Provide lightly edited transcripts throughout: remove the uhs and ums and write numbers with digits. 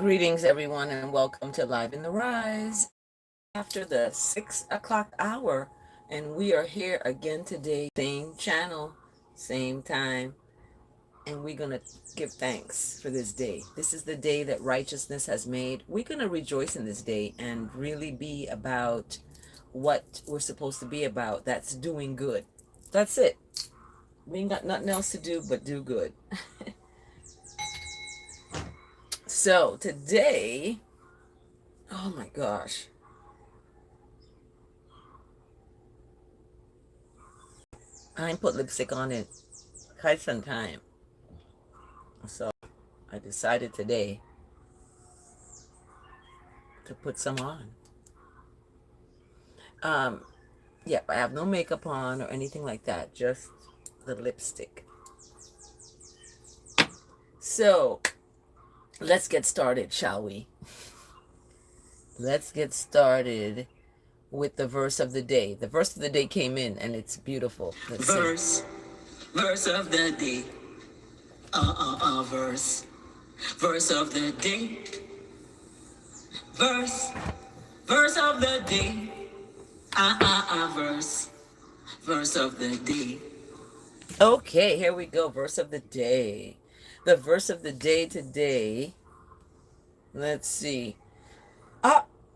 Greetings, everyone, and welcome to Live in the Rise after the 6 o'clock hour. And we are here again today, same channel, same time, and we're going to give thanks for this day. This is the day that righteousness has made. We're going to rejoice in this day and really be about what we're supposed to be about. That's doing good. That's it. We ain't got nothing else to do but do good. So today, oh my gosh. I ain't put lipstick on it quite some time. So I decided today to put some on. Yeah, I have no makeup on or anything like that, just the lipstick. So let's get started, shall we? Let's get started with the verse of the day. The verse of the day came in and it's beautiful. Let's see. Verse of the day. Verse. Verse of the day. Verse of the day. Verse. Verse of the day. Okay, here we go. Verse of the day. The verse of the day today. Let's see.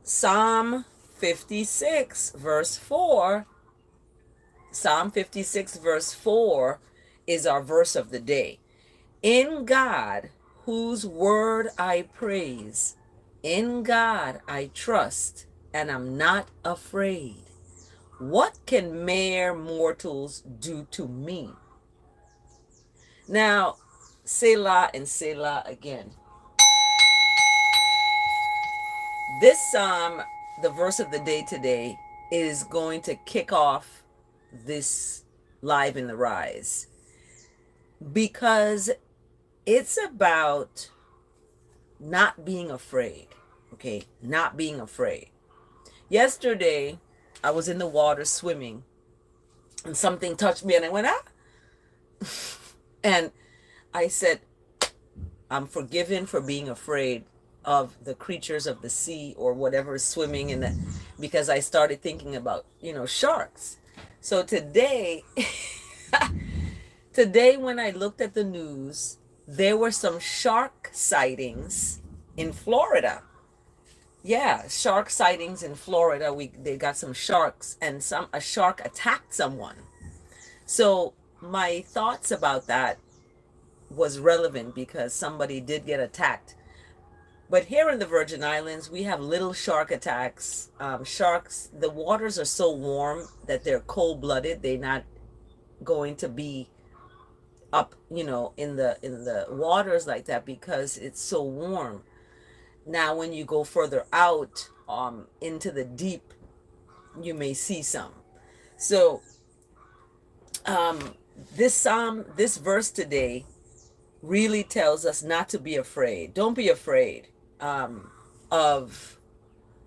Psalm 56, verse 4. Psalm 56, verse 4 is our verse of the day. In God, whose word I praise, in God I trust, and I'm not afraid. What can mere mortals do to me? Now, Selah and Selah again. This psalm, the verse of the day today, is going to kick off this Live in the Rise because it's about not being afraid. Okay, not being afraid. Yesterday, I was in the water swimming and something touched me and I went, and I said, I'm forgiven for being afraid of the creatures of the sea or whatever is swimming in the, because I started thinking about, sharks. So today, when I looked at the news, there were some shark sightings in Florida. Yeah, shark sightings in Florida. They got some sharks and a shark attacked someone. So my thoughts about that was relevant because somebody did get attacked. But here in the Virgin Islands, we have little shark attacks. Sharks, the waters are so warm that they're cold-blooded. They're not going to be up, in the waters like that because it's so warm. Now, when you go further out into the deep, you may see some. So this verse today really tells us not to be afraid. Don't be afraid of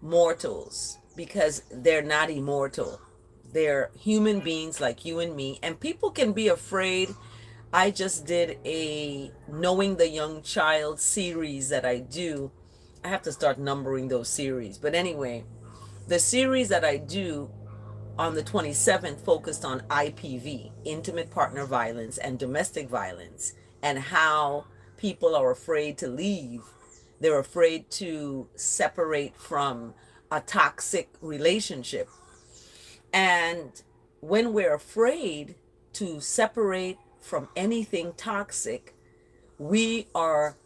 mortals because they're not immortal. They're human beings like you and me, and people can be afraid. I just did a Knowing the Young Child series that I do. I have to start numbering those series. But anyway, the series that I do on the 27th focused on IPV, intimate partner violence and domestic violence, and how people are afraid to leave. They're afraid to separate from a toxic relationship. And when we're afraid to separate from anything toxic, we are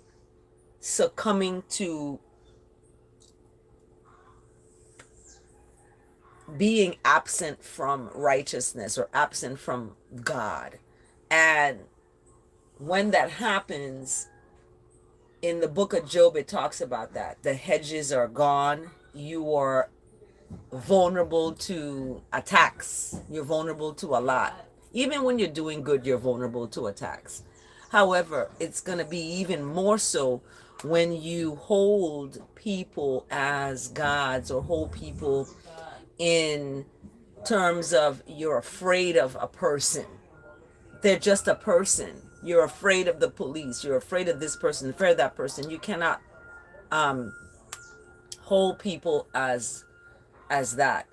succumbing to being absent from righteousness or absent from God. And when that happens, in the book of Job, it talks about that. The hedges are gone. You are vulnerable to attacks. You're vulnerable to a lot. Even when you're doing good, you're vulnerable to attacks. However, it's going to be even more so when you hold people as gods or hold people in terms of you're afraid of a person. They're just a person. You're afraid of the police. You're afraid of this person, afraid of that person. You cannot hold people as that.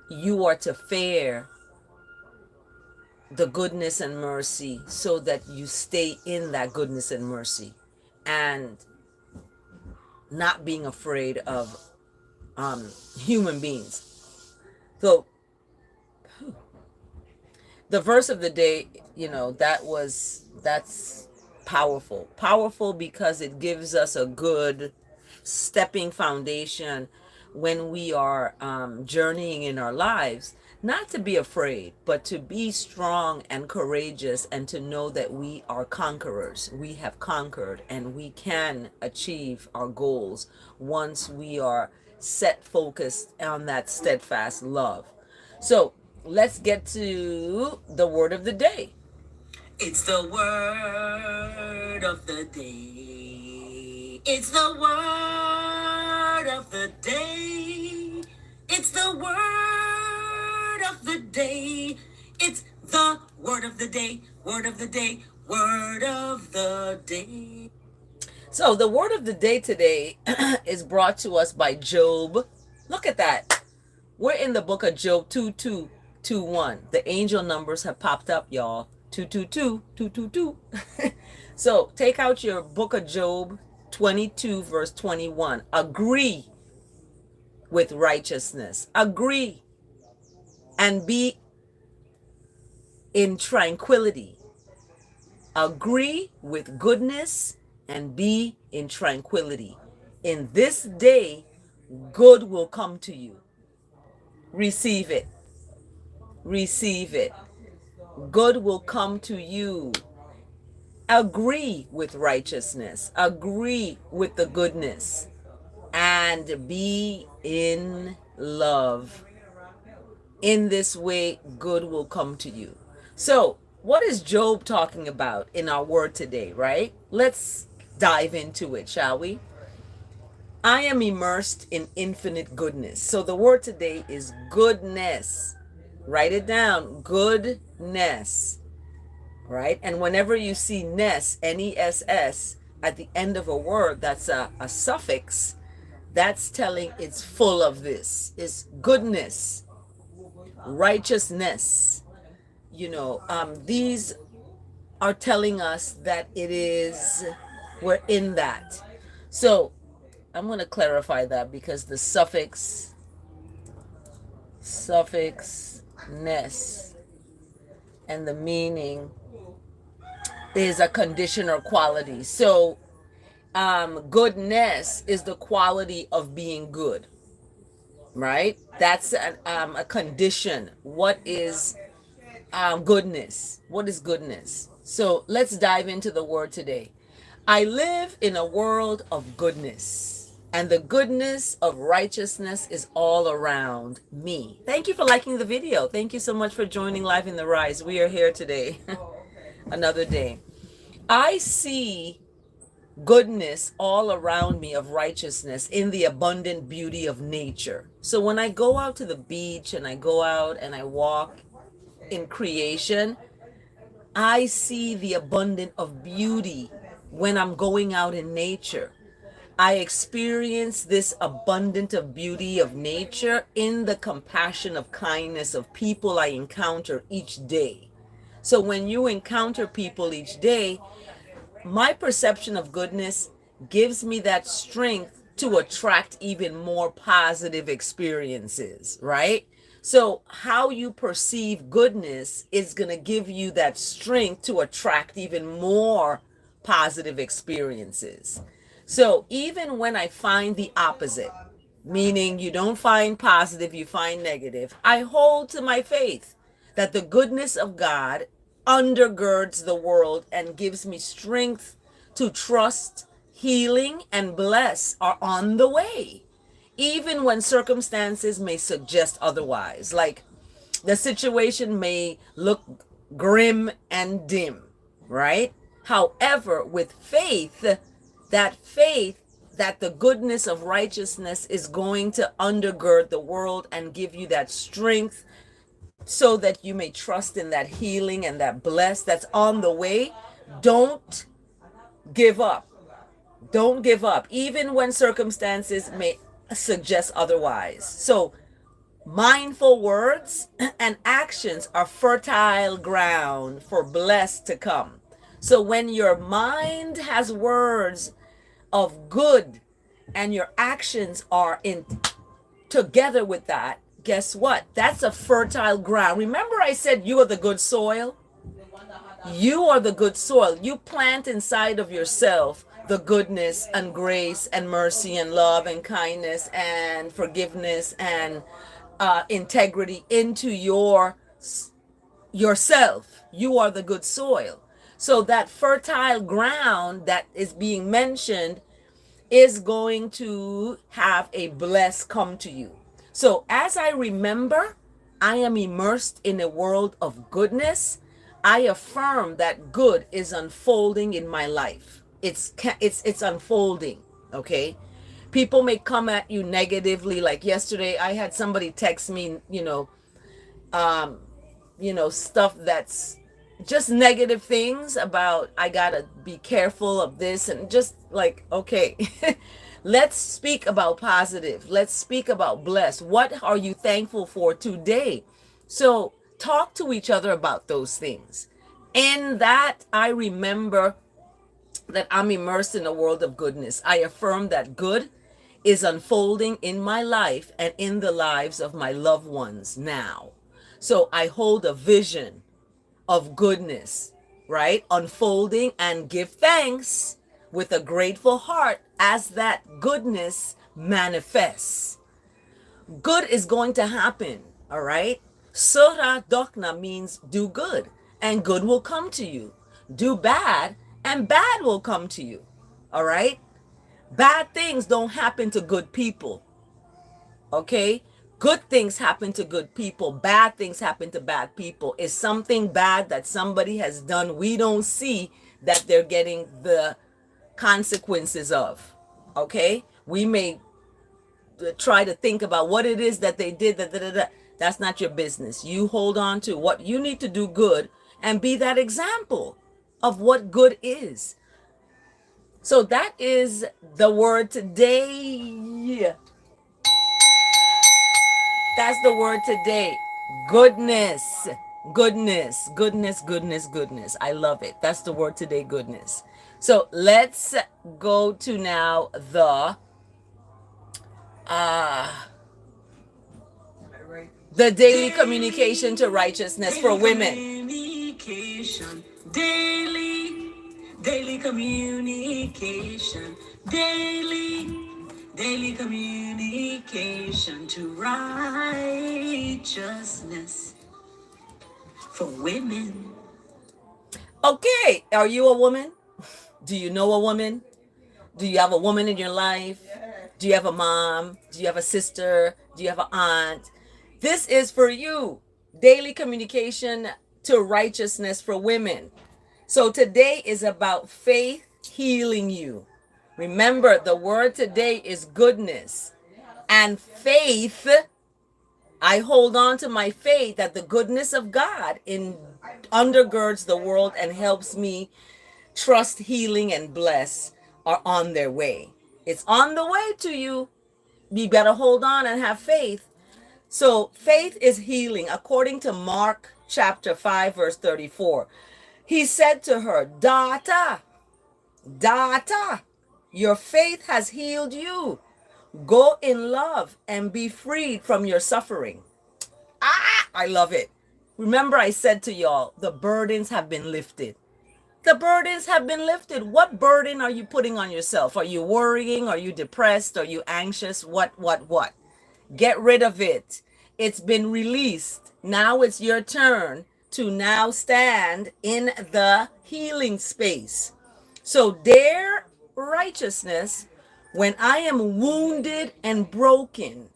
You are to fare the goodness and mercy so that you stay in that goodness and mercy, and not being afraid of human beings. So the verse of the day, that's powerful because it gives us a good stepping foundation when we are journeying in our lives, not to be afraid, but to be strong and courageous, and to know that we are conquerors. We have conquered, and we can achieve our goals once we are set focused on that steadfast love. So let's get to the word of the day. It's the word of the day. It's the word of the day. It's the word of the day. It's the word of the day. Word of the day. Word of the day. So the word of the day today is brought to us by Job. Look at that. We're in the book of Job 2221. The angel numbers have popped up, y'all. 222, 222. So take out your book of Job 22 verse 21. Agree with righteousness. Agree and be in tranquility. Agree with goodness and be in tranquility. In this day, good will come to you. Receive it. Receive it. Good will come to you. Agree with righteousness. Agree with the goodness. And be in love. In this way, good will come to you. So, what is Job talking about in our word today, right? Let's dive into it, shall we? I am immersed in infinite goodness. So the word today is goodness. Write it down. Goodness. Right? And whenever you see ness, N-E-S-S, at the end of a word, that's a suffix. That's telling it's full of this. It's goodness, righteousness. These are telling us that we're in that. So I'm going to clarify that, because the suffix ness and the meaning is a condition or quality. So goodness is the quality of being good, right? That's a condition. What is goodness? What is goodness? So let's dive into the word today. I live in a world of goodness, and the goodness of righteousness is all around me. Thank you for liking the video. Thank you so much for joining Live in the Rise. We are here today, another day. I see goodness all around me of righteousness in the abundant beauty of nature. So when I go out to the beach and I go out and I walk in creation, I see the abundance of beauty when I'm going out in nature. I experience this abundance of beauty of nature in the compassion of kindness of people I encounter each day. So when you encounter people each day, my perception of goodness gives me that strength to attract even more positive experiences, right? So how you perceive goodness is going to give you that strength to attract even more positive experiences. So even when I find the opposite, meaning you don't find positive, you find negative, I hold to my faith that the goodness of God undergirds the world and gives me strength to trust, healing, and bless are on the way, even when circumstances may suggest otherwise. Like the situation may look grim and dim, right? However, with faith that the goodness of righteousness is going to undergird the world and give you that strength so that you may trust in that healing and that bless that's on the way. Don't give up. Don't give up, even when circumstances may suggest otherwise. So, mindful words and actions are fertile ground for blessed to come. So, when your mind has words of good and your actions are in together with that, guess what? That's a fertile ground. Remember, I said you are the good soil? You are the good soil. You plant inside of yourself the goodness and grace and mercy and love and kindness and forgiveness and integrity into yourself. You are the good soil. So that fertile ground that is being mentioned is going to have a bless come to you. So as I remember, I am immersed in a world of goodness. I affirm that good is unfolding in my life. It's unfolding, okay? People may come at you negatively. Like yesterday, I had somebody text me, stuff that's just negative things about I gotta be careful of this, and just like, okay, let's speak about positive. Let's speak about blessed. What are you thankful for today? So talk to each other about those things. In that, I remember that I'm immersed in a world of goodness. I affirm that good is unfolding in my life and in the lives of my loved ones now. So I hold a vision of goodness, right? Unfolding, and give thanks with a grateful heart as that goodness manifests. Good is going to happen, all right? Sura dokna means do good, and good will come to you. Do bad, and bad will come to you, all right? Bad things don't happen to good people, okay? Good things happen to good people. Bad things happen to bad people. Is something bad that somebody has done we don't see that they're getting the consequences of, okay? We may try to think about what it is that they did. That's not your business. You hold on to what you need to do good and be that example of what good is. So that is the word today. That's the word today. Goodness. Goodness. Goodness, goodness, goodness. I love it. That's the word today, goodness. So let's go to now the daily communication to righteousness for women. Communication. Daily communication. Daily communication to righteousness for women. Okay, are you a woman? Do you know a woman? Do you have a woman in your life? Do you have a mom? Do you have a sister? Do you have an aunt? This is for you. Daily communication to righteousness for women. So today is about faith healing you. Remember, the word today is goodness. And faith, I hold on to my faith that the goodness of God undergirds the world and helps me trust, healing, and bless are on their way. It's on the way to you. You better hold on and have faith. So faith is healing. According to Mark chapter 5, verse 34, he said to her, daughter, your faith has healed you. Go in love and be freed from your suffering. I love it. Remember, I said to y'all, the burdens have been lifted. The burdens have been lifted. What burden are you putting on yourself? Are you worrying? Are you depressed? Are you anxious? What? Get rid of it. It's been released. Now it's your turn to now stand in the healing space. So their righteousness, when I am wounded and broken,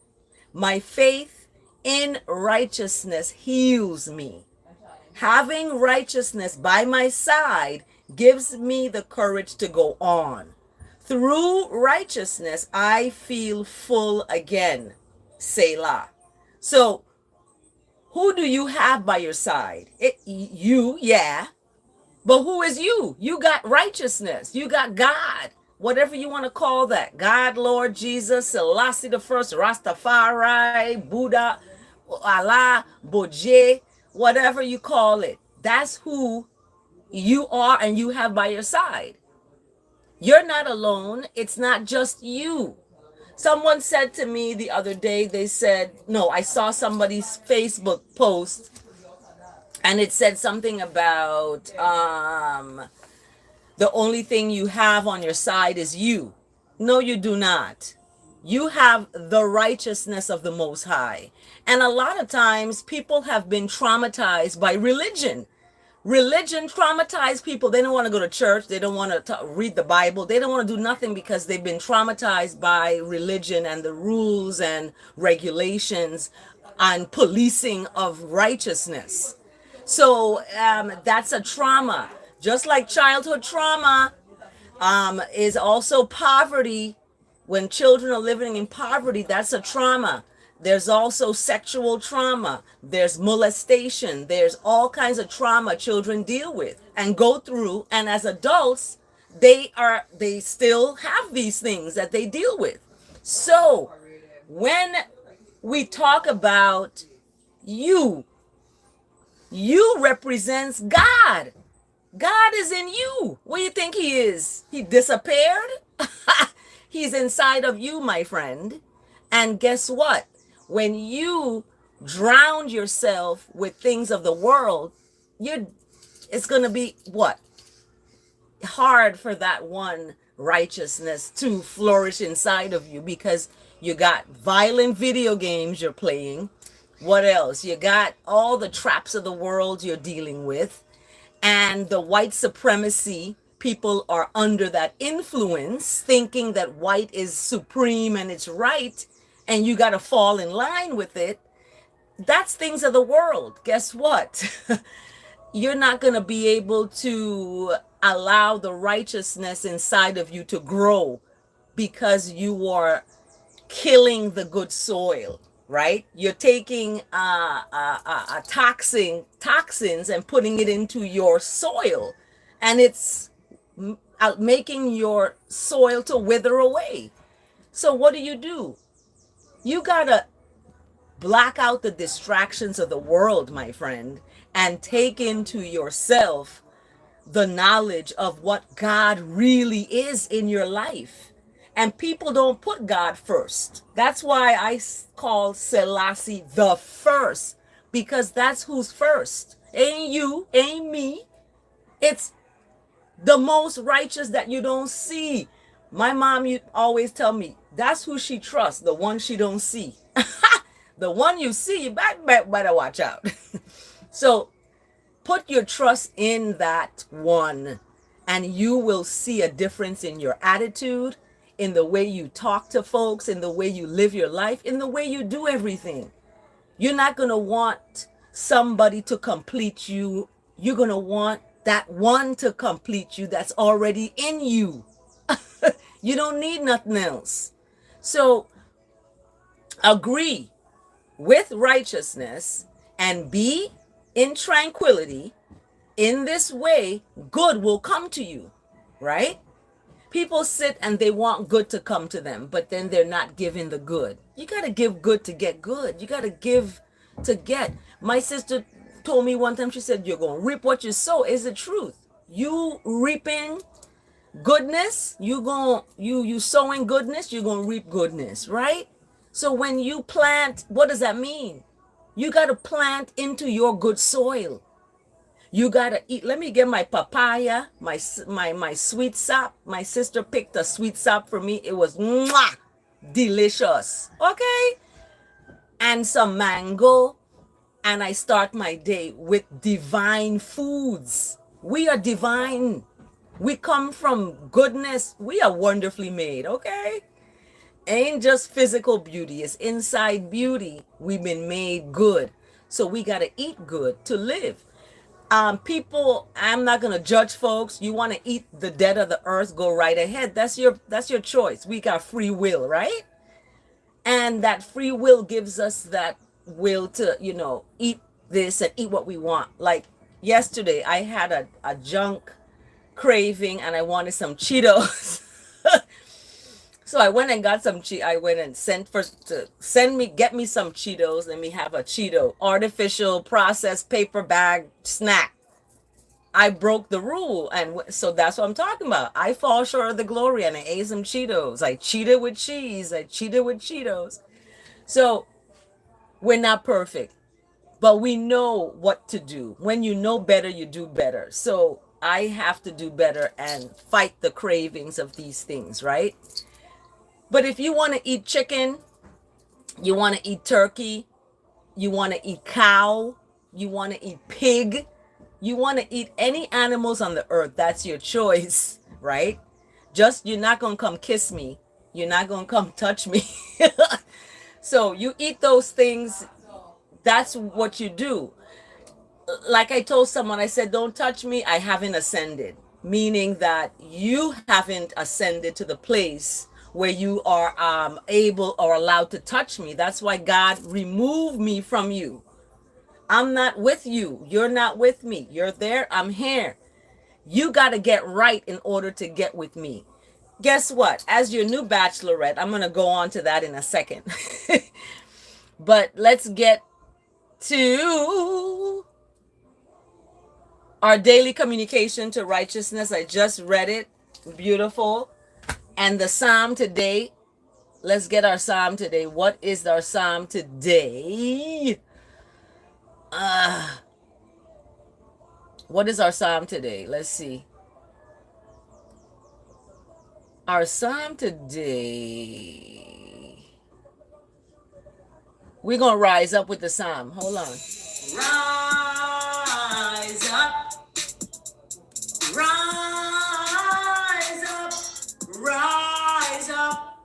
my faith in righteousness heals me. Having righteousness by my side gives me the courage to go on. Through righteousness, I feel full again. Selah. So, who do you have by your side? You, yeah. But who is you? You got righteousness. You got God whatever you want to call that. God, Lord, Jesus, Selassie the First, Rastafari, Buddha, Allah, Boje, whatever you call it. That's who you are and you have by your side. You're not alone. It's not just you. Someone said to me the other day, they said, no, I saw somebody's Facebook post and it said something about the only thing you have on your side is you. No, you do not. You have the righteousness of the Most High. And a lot of times people have been traumatized by religion. Religion traumatized people. They don't want to go to church. They don't want to read the Bible. They don't want to do nothing because they've been traumatized by religion and the rules and regulations and policing of righteousness. So that's a trauma. Just like childhood trauma is also poverty. When children are living in poverty, that's a trauma. There's also sexual trauma. There's molestation. There's all kinds of trauma children deal with and go through. And as adults, they still have these things that they deal with. So when we talk about you represents God. God is in you. Where do you think he is? He disappeared? He's inside of you, my friend. And guess what? When you drown yourself with things of the world, it's going to be what? Hard for that one righteousness to flourish inside of you because you got violent video games you're playing. What else? You got all the traps of the world you're dealing with, and the white supremacy. People are under that influence, thinking that white is supreme and it's right, and you got to fall in line with it. That's things of the world. Guess what? You're not going to be able to allow the righteousness inside of you to grow because you are killing the good soil, right? You're taking toxins and putting it into your soil, and it's making your soil to wither away. So what do? You gotta black out the distractions of the world, my friend, and take into yourself the knowledge of what God really is in your life. And people don't put God first. That's why I call Selassie the first, because that's who's first. Ain't you, ain't me. It's the most righteous that you don't see. My mom used always tell me, that's who she trusts, the one she don't see. The one you see, you better watch out. So put your trust in that one, and you will see a difference in your attitude, in the way you talk to folks, in the way you live your life, in the way you do everything. You're not going to want somebody to complete you. You're going to want that one to complete you that's already in you. You don't need nothing else. So agree with righteousness and be in tranquility. In this way, good will come to you, right? People sit and they want good to come to them, but then they're not giving the good. You got to give good to get good. You got to give to get. My sister told me one time, she said, you're going to reap what you sow. Is the truth. You reaping goodness, you sowing goodness, you're going to reap goodness, right? So when you plant, what does that mean? You got to plant into your good soil. You got to eat. Let me get my papaya, my sweet sap. My sister picked a sweet sap for me. It was mwah, delicious. Okay? And some mango. And I start my day with divine foods. We are divine. We come from goodness. We are wonderfully made, okay? Ain't just physical beauty. It's inside beauty. We've been made good. So we got to eat good to live. People, I'm not going to judge folks. You want to eat the dead of the earth, go right ahead. That's your choice. We got free will, right? And that free will gives us that will to, eat this and eat what we want. Like yesterday, I had a junk craving and I wanted some Cheetos. So I went and got some I went and sent for to get me some Cheetos. Let me have a Cheeto artificial processed paper bag snack. I broke the rule, and so that's what I'm talking about. I fall short of the glory, and I ate some Cheetos. I cheated with cheese. I cheated with Cheetos. So we're not perfect, but we know what to do. When you know better, you do better. So I have to do better and fight the cravings of these things, right? But if you want to eat chicken, you want to eat turkey, you want to eat cow, you want to eat pig, you want to eat any animals on the earth, that's your choice, right? Just, you're not going to come kiss me. You're not going to come touch me. So you eat those things. That's what you do. Like I told someone, I said, don't touch me. I haven't ascended, meaning that you haven't ascended to the place where you are able or allowed to touch me. That's why God removed me from you. I'm not with you. You're not with me. You're there. I'm here. You got to get right in order to get with me. Guess what? As your new bachelorette, I'm going to go on to that in a second. But let's get to our daily communication to righteousness. I just read it. Beautiful. And the psalm today. Let's get our psalm today. What is our psalm today? What is our psalm today? Let's see. Our psalm today. We're going to rise up with the psalm. Hold on. Rise up. Rise up. Rise up.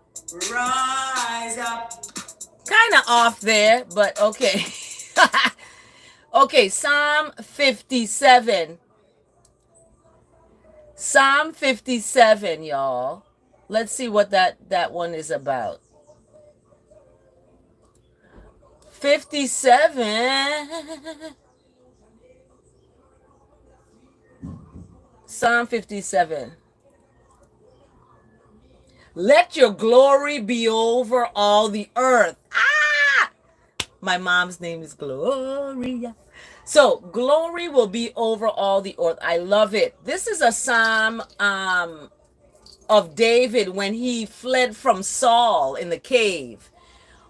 Rise up. Kind of off there, but okay. Okay, Psalm 57. Psalm 57, y'all. Let's see what that one is about. 57. Psalm 57. Let your glory be over all the earth. Ah! My mom's name is Gloria. So glory will be over all the earth. I love it. This is a psalm of David when he fled from Saul in the cave.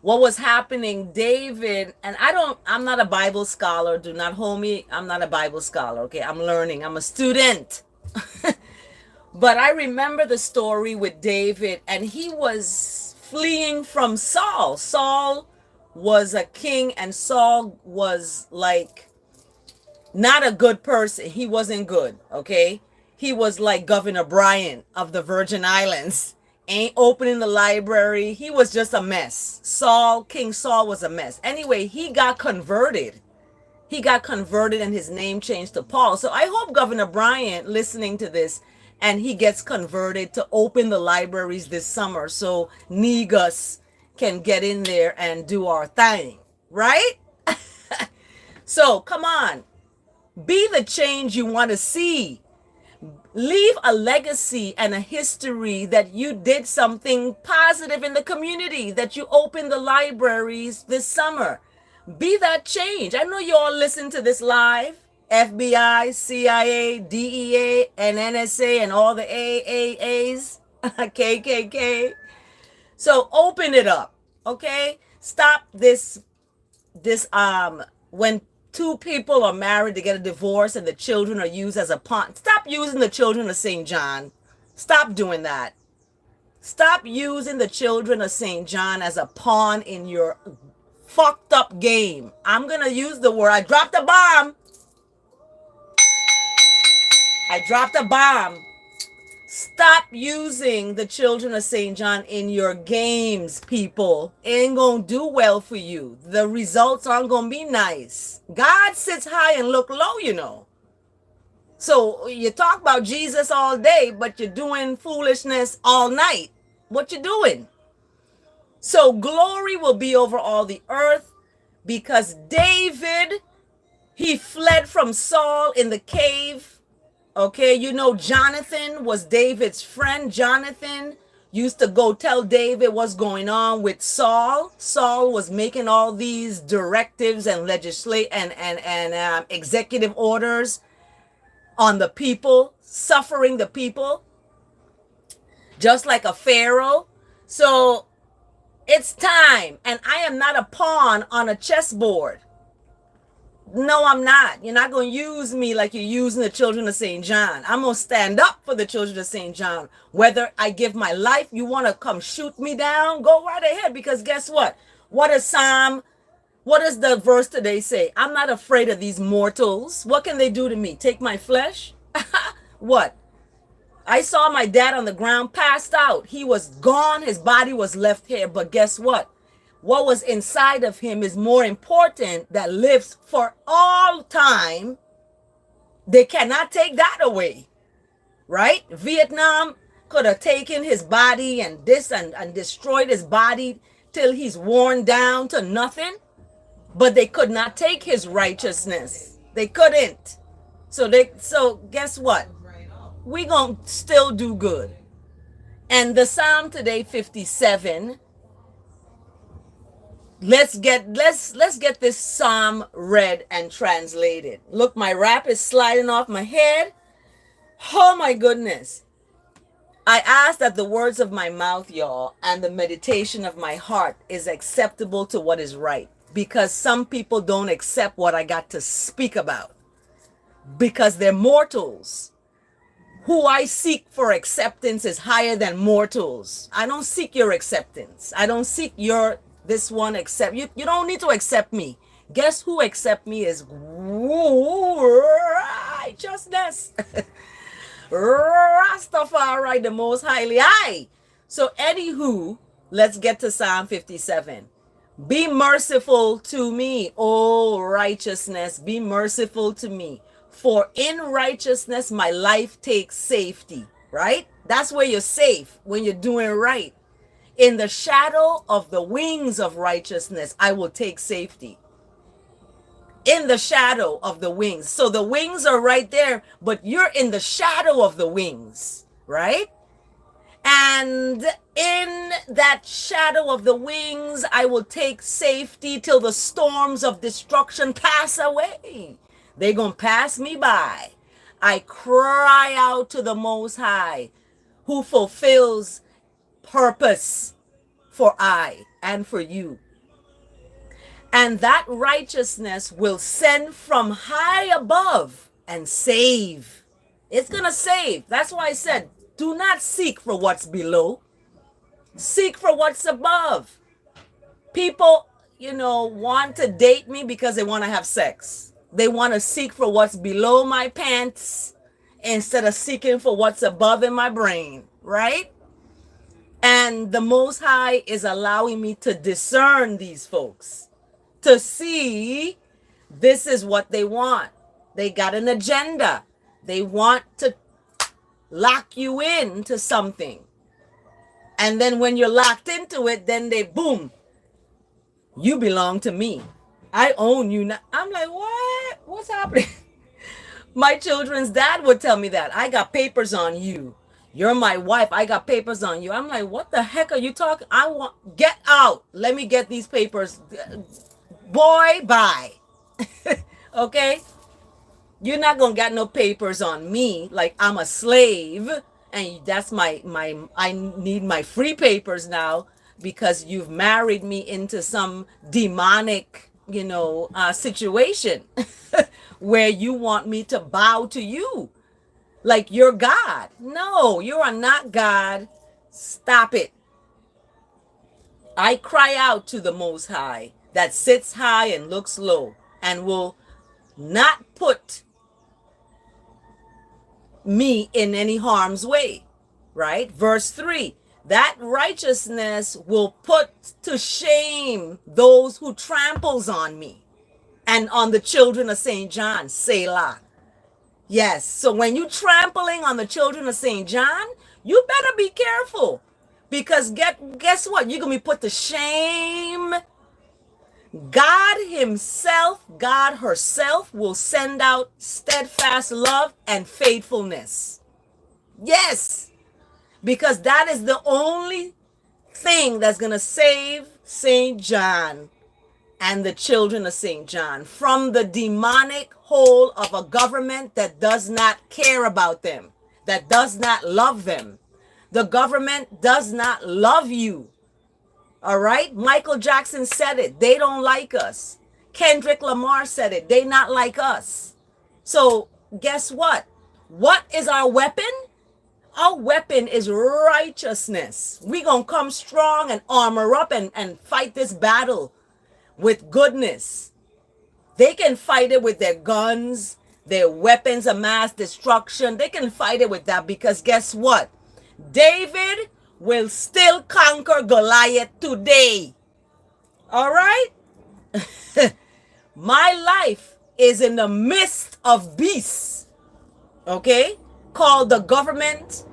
What was happening, David, and I'm not a Bible scholar. Do not hold me. I'm not a Bible scholar. Okay, I'm learning. I'm a student. But I remember the story with David, and he was fleeing from Saul. Saul was a king, and Saul was like not a good person. He wasn't good, okay? He was like Governor Bryant of the Virgin Islands. Ain't opening the library. He was just a mess. King Saul was a mess. Anyway, he got converted. He got converted and his name changed to Paul. So I hope Governor Bryant listening to this and he gets converted to open the libraries this summer so Negus can get in there and do our thing, right? So come on. Be the change you want to see. Leave a legacy and a history that you did something positive in the community, that you opened the libraries this summer. Be that change. I know you all listen to this live. FBI, CIA, DEA, and NSA, and all the AAAs, KKK. So open it up, okay? Stop this when two people are married to get a divorce and the children are used as a pawn. Stop using the children of St. John. Stop doing that. Stop using the children of St. John as a pawn in your fucked up game. I'm going to use the word. I dropped a bomb. I dropped a bomb. Stop using the children of St. John in your games, people. It ain't gonna do well for you. The results aren't gonna be nice. God sits high and look low, you know. So you talk about Jesus all day, but you're doing foolishness all night. What you doing? So glory will be over all the earth because David, he fled from Saul in the cave. Okay, you know Jonathan was David's friend. Jonathan used to go tell David what's going on with Saul. Saul was making all these directives and executive orders on the people, suffering the people, just like a pharaoh. So it's time, and I am not a pawn on a chessboard. No, I'm not. You're not going to use me like you're using the children of St. John. I'm going to stand up for the children of St. John. Whether I give my life, you want to come shoot me down, go right ahead. Because guess what? What does the verse today say? I'm not afraid of these mortals. What can they do to me? Take my flesh? What? I saw my dad on the ground, passed out. He was gone. His body was left here. But guess what? What was inside of him is more important, that lives for all time. They cannot take that away, right? Vietnam could have taken his body and destroyed his body till he's worn down to nothing, but they could not take his righteousness. They couldn't. So guess what? We gonna still do good. And the Psalm today, 57. Let's get this psalm read and translated. Look, my wrap is sliding off my head. Oh my goodness. I ask that the words of my mouth, y'all, and the meditation of my heart is acceptable to what is right. Because some people don't accept what I got to speak about. Because they're mortals. Who I seek for acceptance is higher than mortals. I don't seek your acceptance. I don't seek your this one accept you. You don't need to accept me. Guess who accept me is righteousness. Rastafari, the most highly high. So anywho, let's get to Psalm 57. Be merciful to me, O righteousness. Be merciful to me. For in righteousness my life takes safety, right? That's where you're safe, when you're doing right. In the shadow of the wings of righteousness, I will take safety. In the shadow of the wings. So the wings are right there, but you're in the shadow of the wings, right? And in that shadow of the wings, I will take safety till the storms of destruction pass away. They're going to pass me by. I cry out to the Most High, who fulfills purpose for I and for you. And that righteousness will send from high above and save. It's going to save. That's why I said, do not seek for what's below. Seek for what's above. People, want to date me because they want to have sex. They want to seek for what's below my pants instead of seeking for what's above in my brain, right? And the Most High is allowing me to discern these folks, to see this is what they want. They got an agenda. They want to lock you into something. And then when you're locked into it, then they, boom, you belong to me. I own you now. I'm like, what? What's happening? My children's dad would tell me that. I got papers on you. You're my wife. I got papers on you. I'm like, what the heck are you talking? Get out. Let me get these papers. Boy, bye. Okay? You're not going to get no papers on me like I'm a slave. And that's I need my free papers now because you've married me into some demonic, situation where you want me to bow to you. Like you're God. No, you are not God. Stop it. I cry out to the Most High that sits high and looks low and will not put me in any harm's way, right? Verse 3, that righteousness will put to shame those who tramples on me and on the children of St. John, Selah. Yes, so when you trampling on the children of St. John, you better be careful because guess what? You're going to be put to shame. God himself, God herself will send out steadfast love and faithfulness. Yes. because that is the only thing that's going to save St. John and the children of St. John from the demonic hold of a government that does not care about them, that does not love them. The government does not love you. All right? Michael Jackson said it. They don't like us. Kendrick Lamar said it. They not like us. So guess what? What is our weapon? Our weapon is righteousness. We gonna come strong and armor up and fight this battle with goodness. They can fight it with their guns, their weapons of mass destruction. They can fight it with that because guess what? David will still conquer Goliath today. All right? My life is in the midst of beasts, okay? Called the government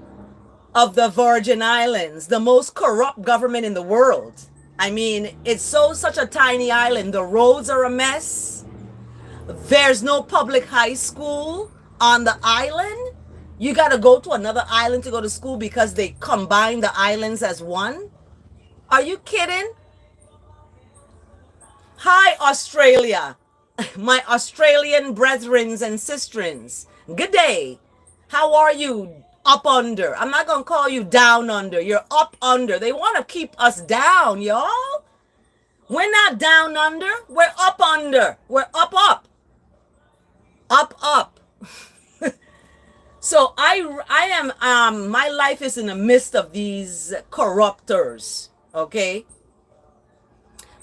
of the Virgin Islands, the most corrupt government in the world. I mean, it's such a tiny island. The roads are a mess. There's no public high school on the island. You got to go to another island to go to school because they combine the islands as one. Are you kidding? Hi, Australia. My Australian brethrens and sistrens. Good day. How are you up under? I'm not going to call you down under. You're up under. They want to keep us down, y'all. We're not down under. We're up under. We're up, up. Up, up. So I am, my life is in the midst of these corruptors, okay?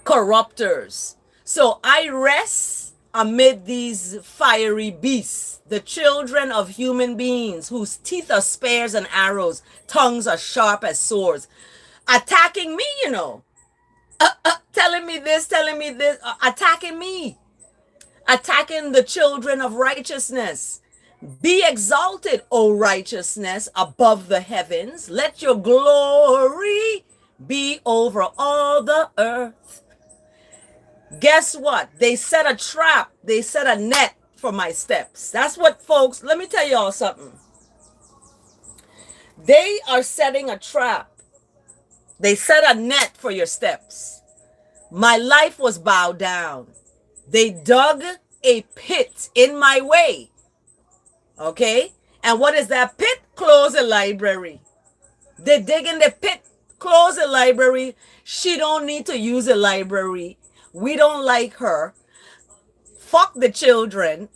Corruptors. So I rest amid these fiery beasts, the children of human beings whose teeth are spears and arrows, tongues are sharp as swords, attacking me, you know, telling me this, attacking me, attacking the children of righteousness. Be exalted, O righteousness, above the heavens. Let your glory be over all the earth. Guess what? They set a trap. They set a net for my steps. That's what, folks, let me tell y'all something. They are setting a trap. They set a net for your steps. My life was bowed down. They dug a pit in my way. Okay? And what is that pit? Close a library. They dig in the pit, close a library. She don't need to use a library. We don't like her. Fuck the children.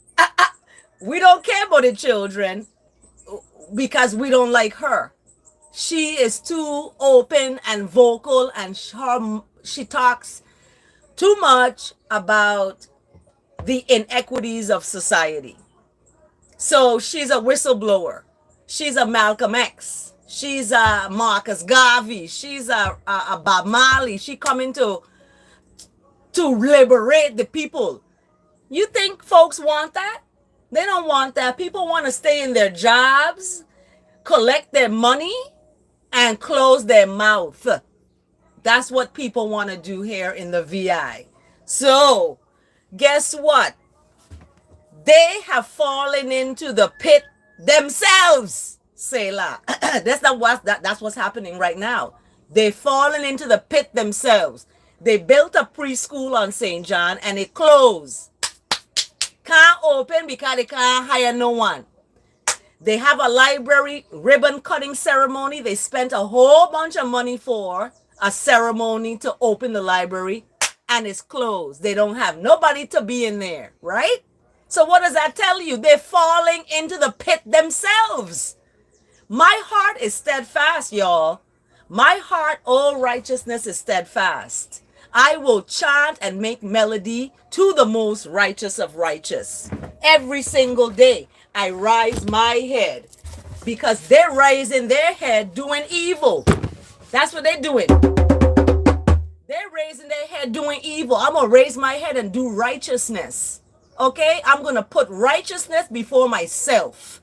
We don't care about the children because we don't like her. She is too open and vocal, and she talks too much about the inequities of society. So she's a whistleblower. She's a Malcolm X. She's a Marcus Garvey. She's a Bob Marley. She coming to liberate the people. You think folks want that? They don't want that. People want to stay in their jobs, collect their money, and close their mouth. That's what people want to do here in the VI. So, guess what? They have fallen into the pit themselves. Selah. That's what's happening right now. They've fallen into the pit themselves. They built a preschool on St. John and it closed. Can't open because they can't hire no one. They have a library ribbon cutting ceremony. They spent a whole bunch of money for a ceremony to open the library and it's closed. They don't have nobody to be in there, right? So what does that tell you? They're falling into the pit themselves. My heart is steadfast, y'all. My heart, all righteousness is steadfast. I will chant and make melody to the most righteous of righteous. Every single day, I rise my head because they're raising their head doing evil. That's what they're doing. They're raising their head doing evil. I'm going to raise my head and do righteousness. Okay? I'm going to put righteousness before myself.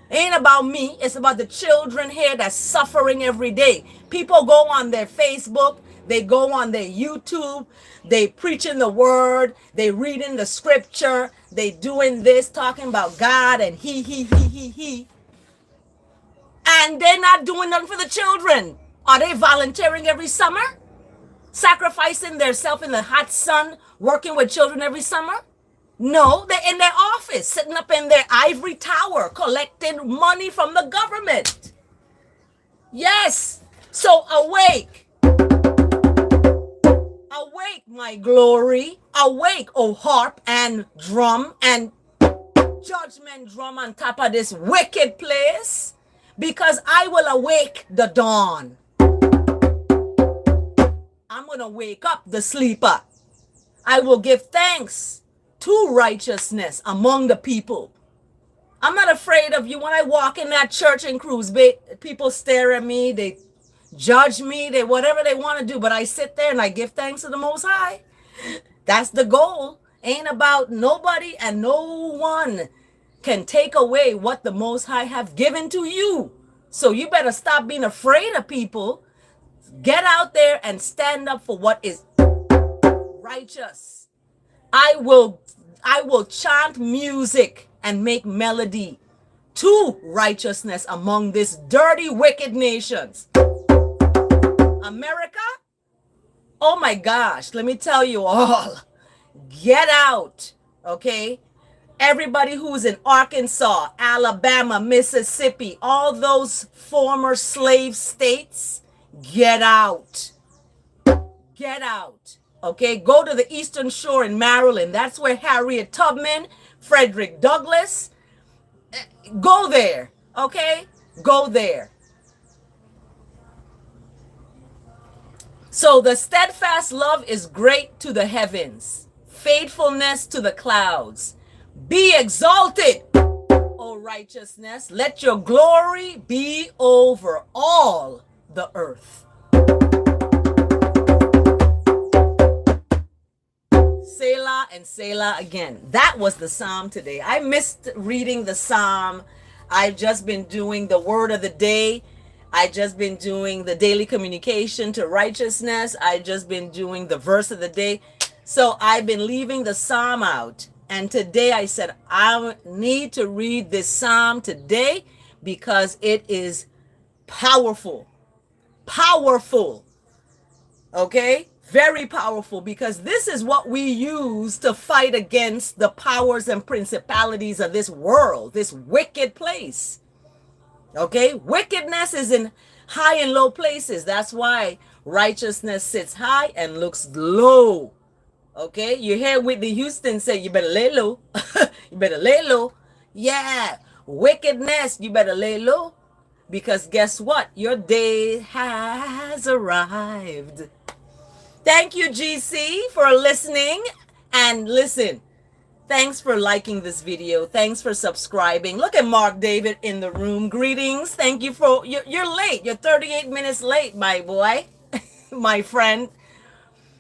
It ain't about me. It's about the children here that's suffering every day. People go on their Facebook. They go on their YouTube. They preaching the word. They reading the scripture. They doing this, talking about God and he. and they're not doing nothing for the children. Are they volunteering every summer? Sacrificing themselves in the hot sun, working with children every summer? No, they're in their office, sitting up in their ivory tower, collecting money from the government. Yes. So awake. Awake, my glory. Awake, O harp and drum and judgment drum on top of this wicked place, because I will awake the dawn. I'm going to wake up the sleeper. I will give thanks to righteousness among the people. I'm not afraid of you. When I walk in that church in Cruz Bay, people stare at me, they judge me, they whatever they want to do, but I sit there and I give thanks to the Most High. That's the goal. Ain't about nobody, and no one can take away what the Most High have given to you. So you better stop being afraid of people. Get out there and stand up for what is righteous. I will chant music and make melody to righteousness among this dirty, wicked nations. America? Oh my gosh, let me tell you all. Get out, okay? Everybody who's in Arkansas, Alabama, Mississippi, all those former slave states, get out. Get out, okay? Go to the Eastern Shore in Maryland. That's where Harriet Tubman, Frederick Douglass, go there, okay? Go there. So the steadfast love is great to the heavens, faithfulness to the clouds. Be exalted, O righteousness. Let your glory be over all the earth. Selah and Selah again. That was the psalm today. I missed reading the psalm. I've just been doing the word of the day. I've just been doing the daily communication to righteousness. I've just been doing the verse of the day. So I've been leaving the psalm out. And today I said, I need to read this psalm today because it is powerful. Powerful. Okay? Very powerful, because this is what we use to fight against the powers and principalities of this world, this wicked place. Okay? Wickedness is in high and low places. That's why righteousness sits high and looks low. Okay? You hear Whitney Houston say, you better lay low. You better lay low. Yeah. Wickedness, you better lay low. Because guess what? Your day has arrived. Thank you, GC, for listening. And listen, thanks for liking this video. Thanks for subscribing. Look at Mark David in the room. Greetings. Thank you for, you're late. You're 38 minutes late, my boy, my friend.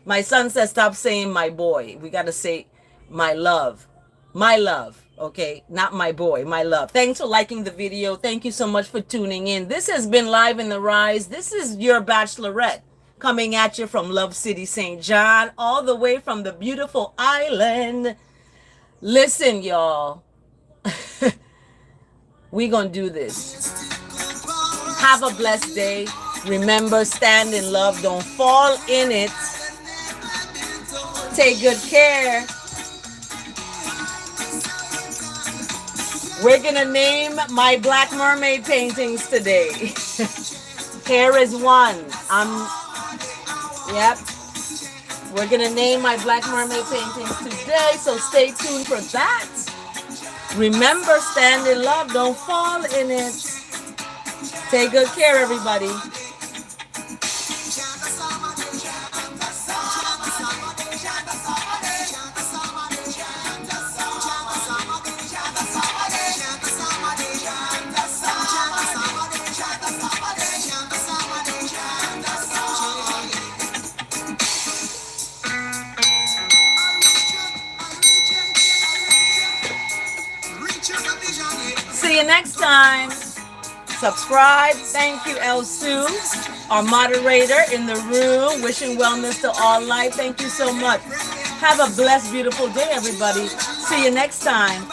My son says, stop saying my boy. We got to say my love. My love. Okay, not my boy, my love. Thanks for liking the video. Thank you so much for tuning in. This has been Live in the Rise. This is your Bachelorette, coming at you from Love City, St. John, all the way from the beautiful island. Listen, y'all. We gonna do this. Have a blessed day. Remember, stand in love. Don't fall in it. Take good care. We're gonna name my Black Mermaid paintings today. Here is one. Yep. We're going to name my Black Mermaid paintings today, so stay tuned for that. Remember, stand in love. Don't fall in it. Take good care, everybody. See you next time. Subscribe. Thank you, El Sue, our moderator in the room. Wishing wellness to all life. Thank you so much. Have a blessed, beautiful day, everybody. See you next time.